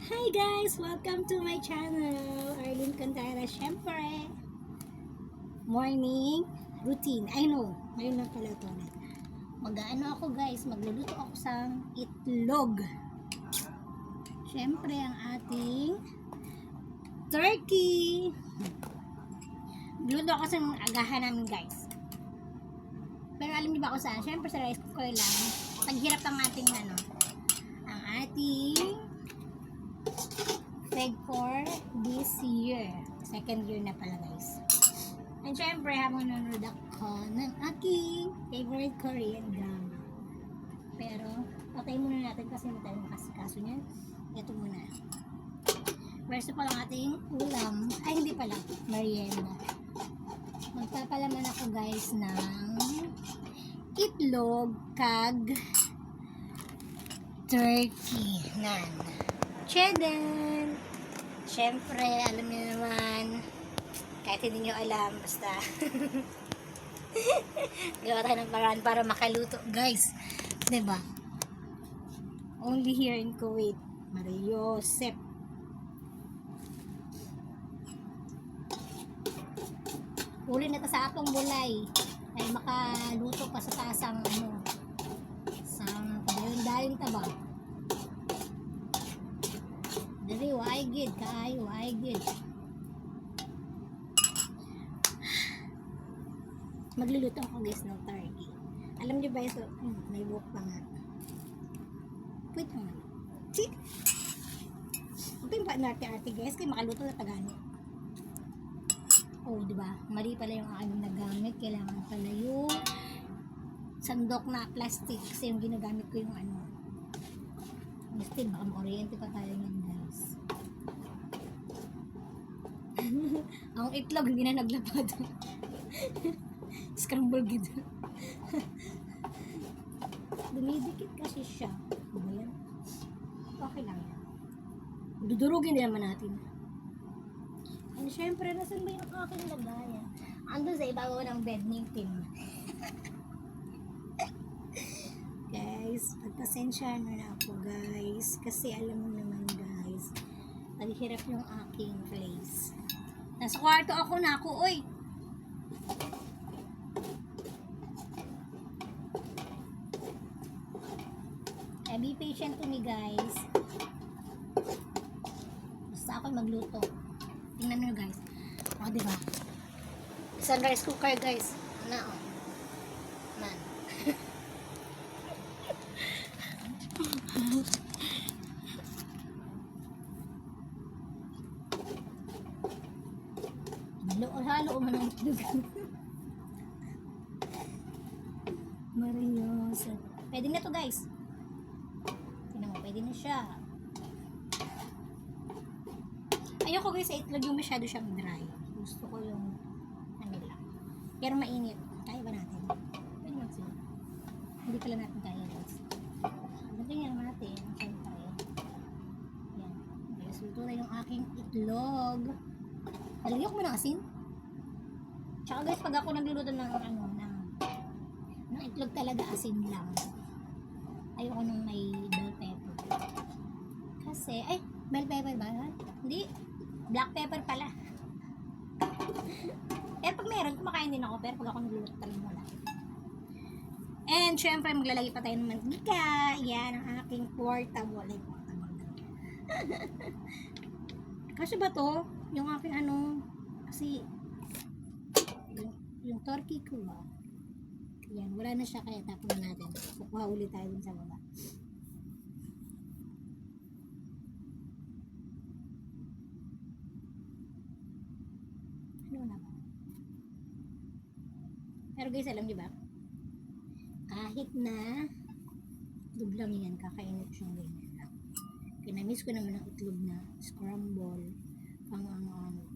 Hi guys! Welcome to my channel! Arlene Contreras, syempre. Morning routine. I know, ngayon lang pala ito. Mag-ano ako guys, magluluto ako sa itlog. Syempre, ang ating turkey. Magluluto ako sa agahan namin guys. Pero alam niyo ba ako saan? Syempre sa rice cooker lang. Paghirap ang ating ang ating fed for this year. Second year na pala guys. And syempre, habang nanonood ako ng aking favorite Korean drama. Pero, patay muna natin kasi hindi tayo makasikaso niyan. Ito muna. First of all, ang ating ulam, ay hindi pala, merienda. Magpapalaman ako guys ng itlog kag turkey nan. Cheddar! Syempre, alam niyo naman, kahit hindi nyo alam, basta gawa tayo ng paraan para makaluto. Guys, diba? Only here in Kuwait. Mariosep. Uli na ta sa atong bulay ay makaluto pa sa tasang sa dayon taba. Dali, why gid kaayo, why gid. Magluluto ako guys ng turkey. Alam niyo ba ito? May buhok pa nga. Wait naman. See? Ito yung arte-arte guys, kaya makaluto na tagani. Oh, di ba? Mali pala yung aking nagamit. Kailangan pala yung sandok na plastic kasi yung ginagamit ko yung Still, baka ma-oriente pa tayo yan guys. Ang itlog hindi na naglapad. Scramble gid. Dumidikit kasi siya. Ano yan? Okay lang yan. Dudurugin din naman natin. And syempre, nasan ba yung aking lagayan? Ando sa ibabaw ng bed ni Tim. Guys, pagpasensya na ako guys. Kasi alam mo naman guys, naghihirap yung aking place. Nasa kwarto ako na ako, oy! Be patient to me guys. Basta ako magluto. Tingnan nyo guys. O, diba? Isang rice cooker guys. Na, o. Man. Halo man ang itlog. Marios. Pwede na to guys. Tingnan mo, pwede na siya. Ayoko guys sa itlog yung masyado siyang dry. Gusto ko yung lang. Pero mainit. Kaya ba natin? Pwede lang sila. Hindi pala natin kaya guys. Tingnan natin. Siyempre. Yan. Guys, luto na yung aking itlog. Lalagyan ko mo ng asin. Tsaka guys, pag ako nagluluto ng itlog talaga asin lang. Ayoko nung may bell pepper. Kasi, bell pepper ba? Hindi. Black pepper pala. Pero pag meron, kumakain din ako. Pero pag ako nagluluto talagang wala. And syempre, maglalagay pa tayo ng mantika. Yan ang aking portable. Kasi ba to? Yung aking kasi yung turkey ko ba? Yan, wala na siya kaya tapon na natin. Kukuha ulit tayo dun sa baba. Ano na ba? Pero guys, alam niyo ba? Kahit na itlog lang yan, kakainit siyang ganyan lang. Kinamiss ko naman ang itlog na scramble.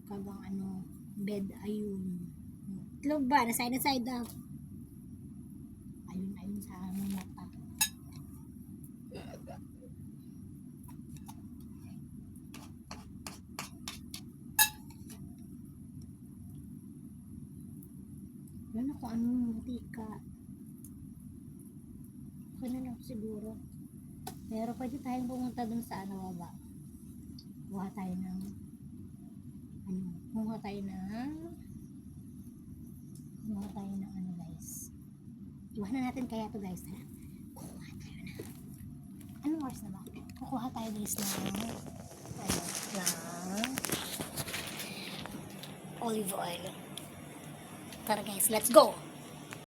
Kagang bed ayun. Itlog ba? Na side up. Ayun sa aming mata. Ano kung anong mantika. Okay na lang siguro. Pero pwede tayong pumunta dun sa baba. Kuha tayo ng kumuha tayo ng ano guys. Iwanan natin kaya to guys. Tara. Kuha tayo na. Anong oras na ba? Kukuha tayo guys ng olive oil. Tara guys, let's go!